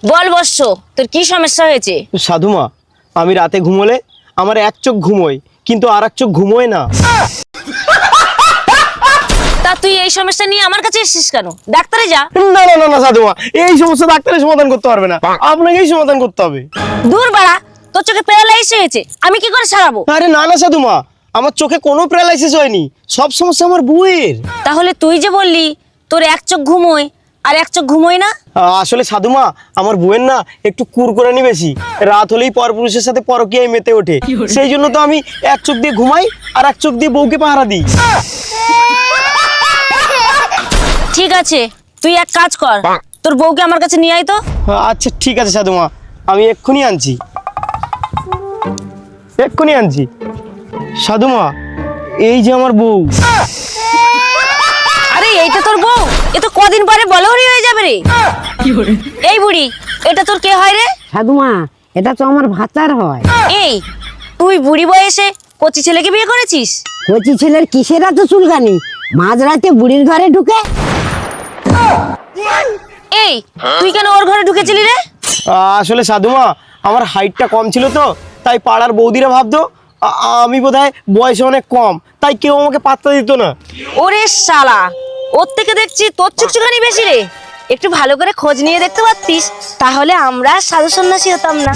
বল বৎস, তোর কি সমস্যা হয়েছে? সাধুমা, আমি রাতে ঘুমোলে আমার এক চোখ ঘুমোয়, কিন্তু আর এক চোখ ঘুমোয় না। তা তুই এই সমস্যা নিয়ে আমার কাছে এসেছিস কেন? ডাক্তারে যা। না না না না সাধুমা, এই সমস্যা ডাক্তারের সমাধান করতে পারবে না, আপনাকেই সমাধান করতে হবে। দূর বাড়া, তোর চোখে প্যারালাইসিস হয়েছে, আমি কি করে সারাবো? আরে না না সাধুমা, আমার চোখে কোনো প্যারালাইসিস হয়নি, সব সমস্যা আমার বউয়ের। তাহলে তুই যে বললি তোর এক চোখ ঘুমোয় আর এক চোখ ঘুমোয় না। আসলে সাধুমা, আমার বউয়ের না একটু কুরকুরানি বেশি, রাত হলেই পরপুরুষের সাথে পরকীয়ায় মেতে ওঠে, সেই জন্য তো আমি এক চোখ দিয়ে ঘুমাই আর এক চোখ দিয়ে বউকে পাহারা দিই। ঠিক আছে, তুই এক কাজ কর, তোর বউকে আমার কাছে নিয়ে আয় তো। আচ্ছা ঠিক আছে সাধুমা, আমি এক্ষুনি আনছি, এক্ষুনি আনছি। সাধুমা, এই যে আমার বউ। আরে এইটা তোর বউ? এ তো কদিন পরে বলহরি হয়ে যাবে রে। এই বুড়ি, এটা তোর কে হয় রে? সাধুমা, এটা তো আমার ভাতার হয়। এই, তুই বুড়ি বয়সে কচি ছেলেকে বিয়ে করেছিস? কচি ছেলের কিসের এত চুলকানি? মাঝরাতে বুড়ির ঘরে ঢুকে। এই, তুই কেন ওর ঘরে ঢুকেছিলি রে? আসলে সাধুমা, আমার হাইটটা কম ছিল তো, তাই পাড়ার বৌদিরা ভাবতো আমি বোধহয় বয়সে অনেক কম, তাই কেউ আমাকে পাত্তা দিত না। ওরে শালা, ওর থেকে দেখছি তোর চুকচুকানি বেশি রে। একটু ভালো করে খোঁজ নিয়ে দেখতে পারতিস, তাহলে আমরা সাধু সন্ন্যাসী হতাম না।